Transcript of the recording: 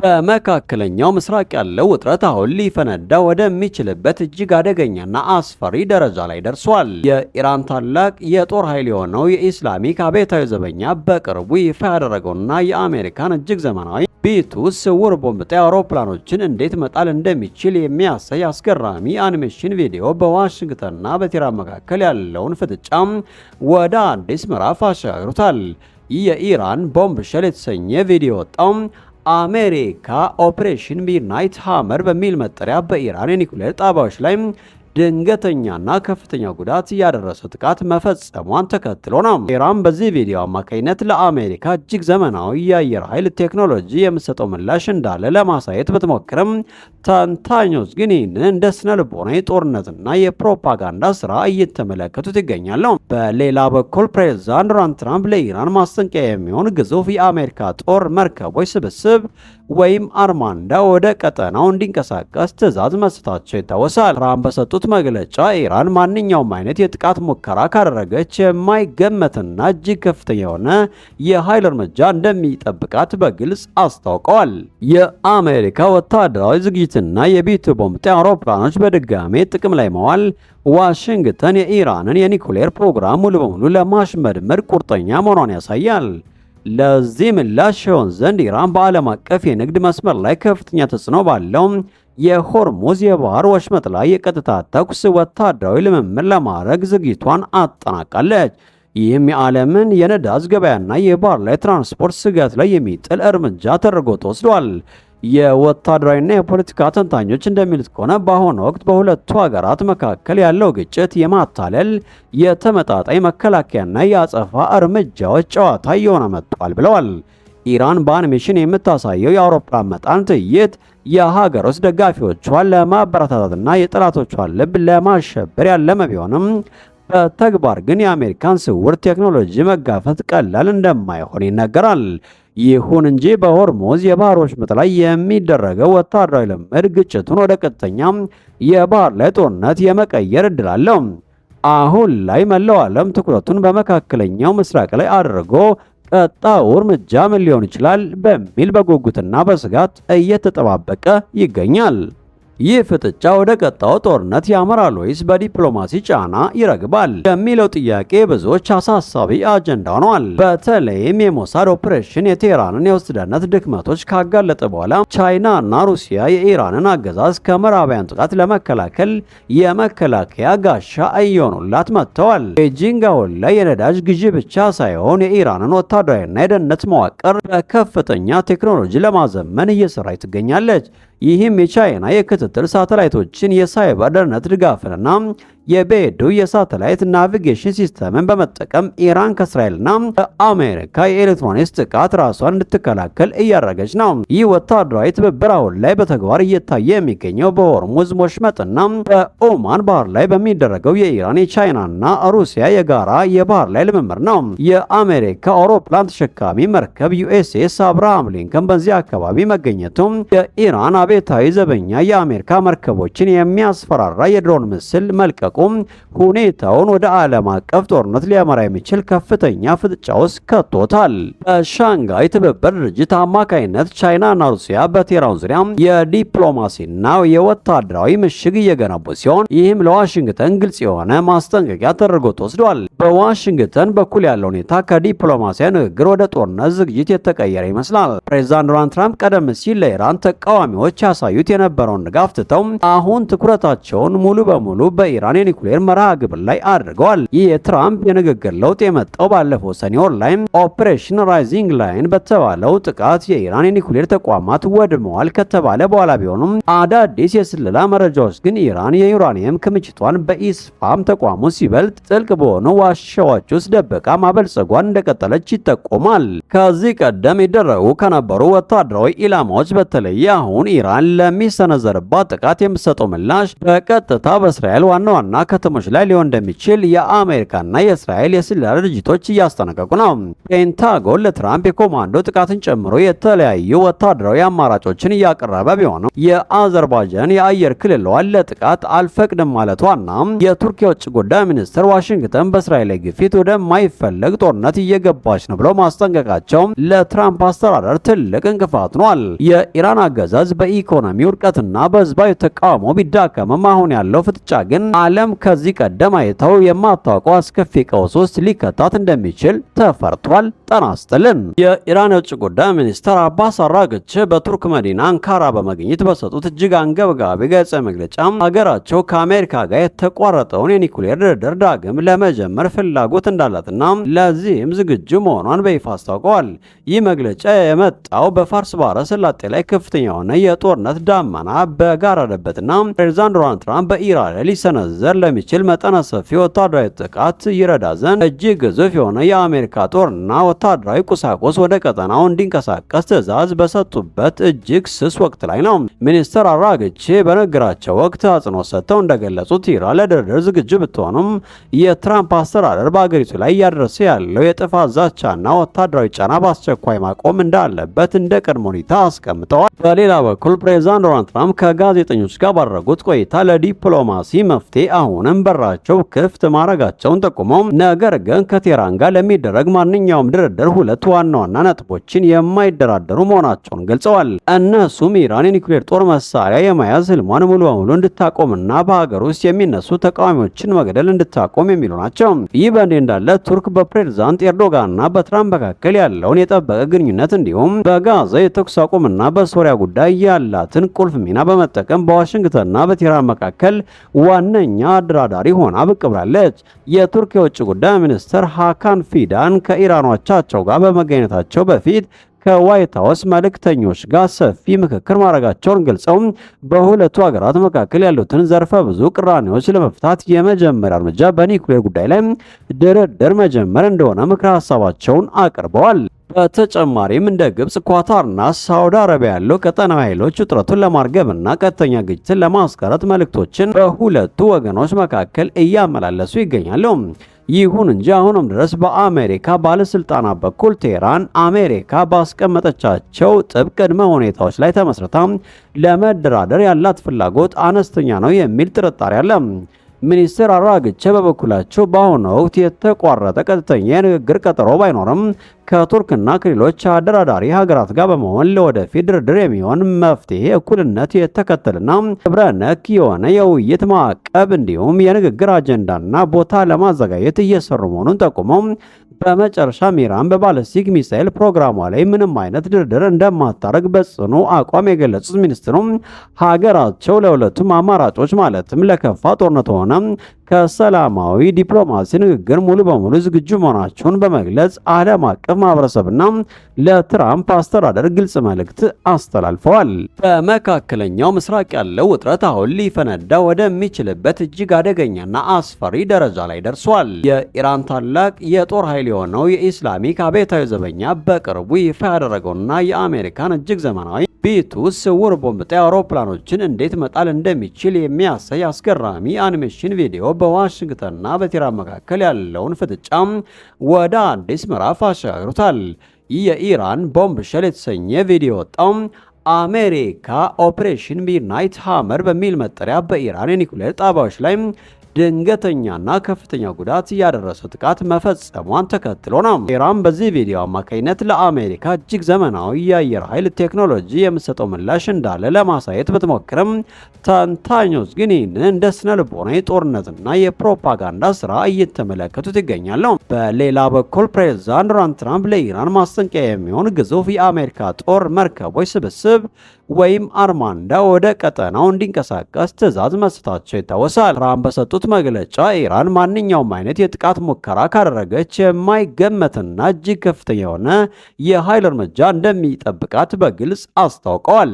በመካከለኛው ምስራቅ ያለው ውጥረት አሁን ሊፈነዳ ወደሚችልበት እጅግ አደገኛና አስፈሪ ደረጃ ላይ ደርሷል። የኢራን ታላቅ የጦር ኃይል የሆነው የኢስላሚክ አብዮታዊ ዘበኛ በቅርቡ ይፋ ያደረገውና የአሜሪካን እጅግ ዘመናዊ ቢቱ ስውር ቦምብ ጣይ አውሮፕላኖችን እንዴት መጣል እንደሚችል የሚያሳይ አስገራሚ አኒሜሽን ቪዲዮ በዋሽንግተንና በቴህራን መካከል ያለውን ፍጥጫ ወደ አዲስ ምዕራፍ አሻግሮታል። ይህ የኢራን ቦምብ ሸል የተሰኘ ቪዲዮ ወጣው አሜሪካ ኦፕሬሽን ሚድናይት ሃመር በሚል መጠሪያ በኢራን የኒኩሌር ጣቢያዎች ላይ ድንገተኛና ከፍተኛ ጉዳት ያደረሰ ጥቃት መፈጸሟን ተከትሎ ነው። ኢራን በዚህ ቪዲዮ አማካኝነት ለአሜሪካ እጅግ ዘመናዊ የአየር ኃይል ቴክኖሎጂ የምትሰጠው ምላሽ እንዳለ ለማሳየት ብትሞክርም ተንታኞች ግን ይህንን እንደ ስነ ልቦናዊ ጦርነትና የፕሮፓጋንዳ ስራ እየተመለከቱት ይገኛሉ። በሌላ በኩል ፕሬዝዳንት ዶናልድ ትራምፕ ለኢራን ማስጠንቀቂያ የሚሆን ግዙፍ የአሜሪካ ጦር መርከቦች ስብስብ ወይም አርማንዳ ወደ ቀጠናው እንዲንቀሳቀስ ትዕዛዝ መስጠታቸው ይታወሳል። ትራምፕ በሰጡት መግለጫ ኢራን ማንኛውም አይነት የጥቃት ሙከራ ካደረገች የማይገመትና እጅግ ከፍተኛ የሆነ የኃይል እርምጃ እንደሚጠብቃት በግልጽ አስታውቀዋል። የአሜሪካ ወታደራዊ ዝግጅትና የቢቱ ቦምብ ጣይ አውሮፕላኖች በድጋሜ ጥቅም ላይ መዋል ዋሽንግተን የኢራንን የኒኩሌር ፕሮግራም ሙሉ በሙሉ ለማሽመድመድ ቁርጠኛ መሆኗን ያሳያል። ለዚህ ምላሽ ይሆን ዘንድ ኢራን በዓለም አቀፍ የንግድ መስመር ላይ ከፍተኛ ተጽዕኖ ባለው የሆርሙዝ የባህር ወሽመጥ ላይ የቀጥታ ተኩስ ወታደራዊ ልምምድ ለማድረግ ዝግጅቷን አጠናቃለች። ይህም የዓለምን የነዳጅ ገበያና የባህር ላይ ትራንስፖርት ስጋት ላይ የሚጥል እርምጃ ተደርጎ ተወስዷል። የወታደራዊና የፖለቲካ ተንታኞች እንደሚሉት ከሆነ በአሁኑ ወቅት በሁለቱ ሀገራት መካከል ያለው ግጭት የማታለል የተመጣጣኝ መከላከያና የአጸፋ እርምጃዎች ጨዋታ እየሆነ መጥቷል ብለዋል። ኢራን በአኒሜሽን የምታሳየው የአውሮፕላን መጣን ትዕይንት የሀገር ውስጥ ደጋፊዎቿን ለማበረታታትና የጠላቶቿን ልብ ለማሸበር ያለመ ቢሆንም በተግባር ግን የአሜሪካን ስውር ቴክኖሎጂ መጋፈጥ ቀላል እንደማይሆን ይነገራል። ይሁን እንጂ በሆርሙዝ የባህር ወሽመጥ ላይ የሚደረገው ወታደራዊ ልምምድ ግጭቱን ወደ ቀጥተኛ የባህር ላይ ጦርነት የመቀየር እድል አለው። አሁን ላይ መላው ዓለም ትኩረቱን በመካከለኛው ምስራቅ ላይ አድርጎ ቀጣዩ እርምጃ ምን ሊሆን ይችላል በሚል በጉጉትና በስጋት እየተጠባበቀ ይገኛል። ይህ ፍጥጫ ወደ ቀጣዩ ጦርነት ያመራል ወይስ በዲፕሎማሲ ጫና ይረግባል የሚለው ጥያቄ ብዙዎች አሳሳቢ አጀንዳ ሆኗል። በተለይም የሞሳድ ኦፕሬሽን የቴህራንን የውስጥ ደህንነት ድክመቶች ካጋለጠ በኋላ ቻይና እና ሩሲያ የኢራንን አገዛዝ ከምዕራባውያን ጥቃት ለመከላከል የመከላከያ ጋሻ እየሆኑላት መጥተዋል። ቤጂንግ አሁን ላይ የነዳጅ ግዢ ብቻ ሳይሆን የኢራንን ወታደራዊና የደህንነት መዋቅር በከፍተኛ ቴክኖሎጂ ለማዘመን እየሰራች ትገኛለች። ይህም የቻይና የክትትል ሳተላይቶችን የሳይበር ደህንነት ድጋፍንና የቤዱ የሳተላይት ናቪጌሽን ሲስተምን በመጠቀም ኢራን ከእስራኤልና ከአሜሪካ የኤሌክትሮኒክስ ጥቃት ራሷን እንድትከላከል እያደረገች ነው። ይህ ወታደራዊ ትብብር አሁን ላይ በተግባር እየታየ የሚገኘው በሆርሙዝ ወሽመጥና በኦማን ባህር ላይ በሚደረገው የኢራን የቻይናና ሩሲያ የጋራ የባህር ላይ ልምምድ ነው። የአሜሪካ አውሮፕላን ተሸካሚ መርከብ ዩኤስኤስ አብርሃም ሊንከን በዚህ አካባቢ መገኘቱም የኢራን አብዮታዊ ዘበኛ የአሜሪካ መርከቦችን የሚያስፈራራ የድሮን ምስል መልቀቁ ሁኔታውን ወደ ዓለም አቀፍ ጦርነት ሊያመራ የሚችል ከፍተኛ ፍጥጫ ውስጥ ከቶታል። በሻንጋይ ትብብር ድርጅት አማካይነት ቻይናና ሩሲያ በቴህራን ዙሪያ የዲፕሎማሲና የወታደራዊ ምሽግ እየገነቡ ሲሆን ይህም ለዋሽንግተን ግልጽ የሆነ ማስጠንቀቂያ ተደርጎ ተወስዷል። በዋሽንግተን በኩል ያለው ሁኔታ ከዲፕሎማሲያዊ ንግግር ወደ ጦርነት ዝግጅት የተቀየረ ይመስላል። ፕሬዝዳንት ዶናልድ ትራምፕ ቀደም ሲል ለኢራን ተቃዋሚዎች ያሳዩት የነበረውን ድጋፍ ትተው አሁን ትኩረታቸውን ሙሉ በሙሉ በኢራን የኒኩሌር መርሃ ግብር ላይ አድርገዋል። ይህ የትራምፕ የንግግር ለውጥ የመጣው ባለፈው ሰኔ ወር ላይ ኦፕሬሽን ራይዚንግ ላይን በተባለው ጥቃት የኢራን የኒኩሌር ተቋማት ወድመዋል ከተባለ በኋላ ቢሆኑም አዳዲስ የስለላ መረጃዎች ግን ኢራን የዩራኒየም ክምችቷን በኢስፋም ተቋሙ ሲበልጥ ጥልቅ በሆኑ ዋሻዎች ውስጥ ደብቃ ማበልጸጓን እንደቀጠለች ይጠቆማል። ከዚህ ቀደም ይደረጉ ከነበሩ ወታደራዊ ኢላማዎች በተለየ አሁን ኢራን ለሚሰነዘርባት ጥቃት የምትሰጠው ምላሽ በቀጥታ በእስራኤል ዋና ዋና ዋና ከተሞች ላይ ሊሆን እንደሚችል የአሜሪካና የእስራኤል የስለላ ድርጅቶች እያስጠነቀቁ ነው። ፔንታጎን ለትራምፕ የኮማንዶ ጥቃትን ጨምሮ የተለያዩ ወታደራዊ አማራጮችን እያቀረበ ቢሆንም የአዘርባይጃን የአየር ክልሏን ለጥቃት አልፈቅድም ማለቷና የቱርክ የውጭ ጉዳይ ሚኒስትር ዋሽንግተን በእስራኤል ላይ ግፊት ወደማይፈለግ ጦርነት እየገባች ነው ብለው ማስጠንቀቃቸው ለትራምፕ አስተዳደር ትልቅ እንቅፋት ሆኗል። የኢራን አገዛዝ በኢኮኖሚ ውድቀትና በህዝባዊ ተቃውሞ ቢዳከምም አሁን ያለው ፍጥጫ ግን ዓለም ከዚህ ቀደም አይተው የማታውቀው አስከፊ ቀውስ ውስጥ ሊከታት እንደሚችል ተፈርቷል። ጤና ይስጥልን። የኢራን የውጭ ጉዳይ ሚኒስትር አባስ አራግቺ በቱርክ መዲና አንካራ በመገኘት በሰጡት እጅግ አንገብጋቢ ጋዜጣዊ መግለጫ ሀገራቸው ከአሜሪካ ጋር የተቋረጠውን የኒኩሌር ድርድር ዳግም ለመጀመር ፍላጎት እንዳላትና ለዚህም ዝግጁ መሆኗን በይፋ አስታውቀዋል። ይህ መግለጫ የመጣው በፋርስ ባህረ ሰላጤ ላይ ከፍተኛ የሆነ የጦርነት ዳመና በጋረደበትና ፕሬዝዳንት ዶናልድ ትራምፕ በኢራን ላይ ሊሰነዘር ለሚችል መጠነ ሰፊ ወታደራዊ ጥቃት ይረዳ ዘንድ እጅግ ግዙፍ የሆነ የአሜሪካ ጦርና ወታደራዊ ቁሳቁስ ወደ ቀጠናው እንዲንቀሳቀስ ትዕዛዝ በሰጡበት እጅግ ስስ ወቅት ላይ ነው። ሚኒስትር አራግቺ በንግግራቸው ወቅት አጽንኦት ሰጥተው እንደገለጹት ኢራን ለድርድር ዝግጁ ብትሆንም የትራምፕ አስተዳደር በአገሪቱ ላይ እያደረሰ ያለው የጥፋት ዛቻና ወታደራዊ ጫና በአስቸኳይ ማቆም እንዳለበት እንደ ቅድመ ሁኔታ አስቀምጠዋል። በሌላ በኩል ፕሬዝዳንት ዶናልድ ትራምፕ ከጋዜጠኞች ጋር ባደረጉት ቆይታ ለዲፕሎማሲ መፍትሄ አሁንም በራቸው ክፍት ማድረጋቸውን ጠቁመው ነገር ግን ከቴህራን ጋር ለሚደረግ ማንኛውም ድርድር ሁለት ዋና ዋና ነጥቦችን የማይደራደሩ መሆናቸውን ገልጸዋል። እነሱም ኢራን የኒውክሌር ጦር መሳሪያ የመያዝ ህልሟን ሙሉ በሙሉ እንድታቆምና በሀገር ውስጥ የሚነሱ ተቃዋሚዎችን መግደል እንድታቆም የሚሉ ናቸው። ይህ በእንዲህ እንዳለ ቱርክ በፕሬዝዳንት ኤርዶጋንና በትራምፕ መካከል ያለውን የጠበቀ ግንኙነት እንዲሁም በጋዛ የተኩስ አቁምና በሶሪያ ጉዳይ ያላትን ቁልፍ ሚና በመጠቀም በዋሽንግተንና በቴህራን መካከል ዋነኛ አደራዳሪ ሆና ብቅ ብላለች። የቱርክ የውጭ ጉዳይ ሚኒስትር ሃካን ፊዳን ከኢራኖቻቸው ጋር በመገኘታቸው በፊት ከዋይት ሀውስ መልእክተኞች ጋር ሰፊ ምክክር ማድረጋቸውን ገልጸው በሁለቱ ሀገራት መካከል ያሉትን ዘርፈ ብዙ ቅራኔዎች ለመፍታት የመጀመሪያ እርምጃ በኒውክሌር ጉዳይ ላይ ድርድር መጀመር እንደሆነ ምክረ ሀሳባቸውን አቅርበዋል። በተጨማሪም እንደ ግብጽ፣ ኳታርና ሳውዲ አረቢያ ያሉ ቀጠናዊ ኃይሎች ውጥረቱን ለማርገብና ቀጥተኛ ግጭትን ለማስቀረት መልእክቶችን በሁለቱ ወገኖች መካከል እያመላለሱ ይገኛሉ። ይሁን እንጂ አሁንም ድረስ በአሜሪካ ባለስልጣናት በኩል ቴህራን አሜሪካ ባስቀመጠቻቸው ጥብቅ ቅድመ ሁኔታዎች ላይ ተመስርታ ለመደራደር ያላት ፍላጎት አነስተኛ ነው የሚል ጥርጣሬ አለ። ሚኒስትር አራግቺ በበኩላቸው በአሁኑ ወቅት የተቋረጠ ቀጥተኛ የንግግር ቀጠሮ ባይኖርም ከቱርክና ከሌሎች አደራዳሪ ሀገራት ጋር በመሆን ለወደፊት ድርድር የሚሆን መፍትሄ እኩልነት የተከተልና ህብረ ነክ የሆነ የውይይት ማዕቀብ እንዲሁም የንግግር አጀንዳና ቦታ ለማዘጋጀት እየሰሩ መሆኑን ጠቁመው በመጨረሻም ኢራን በባለስቲክ ሚሳኤል ፕሮግራሟ ላይ ምንም አይነት ድርድር እንደማታደርግ በጽኑ አቋም የገለጹት ሚኒስትሩም ሀገራቸው ለሁለቱም አማራጮች ማለትም ለከፋ ጦርነት ሆነ ከሰላማዊ ዲፕሎማሲ ንግግር ሙሉ በሙሉ ዝግጁ መሆናቸውን በመግለጽ ዓለም አቀፍ ማህበረሰብና ለትራምፕ አስተዳደር ግልጽ መልእክት አስተላልፈዋል። በመካከለኛው ምስራቅ ያለው ውጥረት አሁን ሊፈነዳ ወደሚችልበት እጅግ አደገኛና አስፈሪ ደረጃ ላይ ደርሷል። የኢራን ታላቅ የጦር ኃይል የሆነው የኢስላሚክ አብዮታዊ ዘበኛ በቅርቡ ይፋ ያደረገውና የአሜሪካን እጅግ ዘመናዊ ቤቱ ስውር ቦምብ ጣይ አውሮፕላኖችን እንዴት መጣል እንደሚችል የሚያሳይ አስገራሚ አኒሜሽን ቪዲዮ በዋሽንግተንና በቴህራን መካከል ያለውን ፍጥጫ ወደ አዲስ ምዕራፍ አሻግሮታል። ይህ የኢራን ቦምብ ሸል የተሰኘ ቪዲዮ ወጣው አሜሪካ ኦፕሬሽን ሚድናይት ሃመር በሚል መጠሪያ በኢራን የኒኩሌር ጣቢያዎች ላይ ድንገተኛና ከፍተኛ ጉዳት ያደረሰ ጥቃት መፈጸሟን ተከትሎ ነው። ኢራን በዚህ ቪዲዮ አማካኝነት ለአሜሪካ እጅግ ዘመናዊ የአየር ኃይል ቴክኖሎጂ የምትሰጠው ምላሽ እንዳለ ለማሳየት ብትሞክርም ተንታኞች ግን ይህንን እንደ ስነ ልቦናዊ ጦርነትና የፕሮፓጋንዳ ስራ እየተመለከቱት ይገኛሉ። በሌላ በኩል ፕሬዝዳንት ዶናልድ ትራምፕ ለኢራን ማስጠንቀቂያ የሚሆን ግዙፍ የአሜሪካ ጦር መርከቦች ስብስብ ወይም አርማንዳ ወደ ቀጠናው እንዲንቀሳቀስ ትዕዛዝ መስጠታቸው ይታወሳል። ትራምፕ በሰጡት መግለጫ ኢራን ማንኛውም አይነት የጥቃት ሙከራ ካደረገች የማይገመትና እጅግ ከፍተኛ የሆነ የኃይል እርምጃ እንደሚጠብቃት በግልጽ አስታውቀዋል።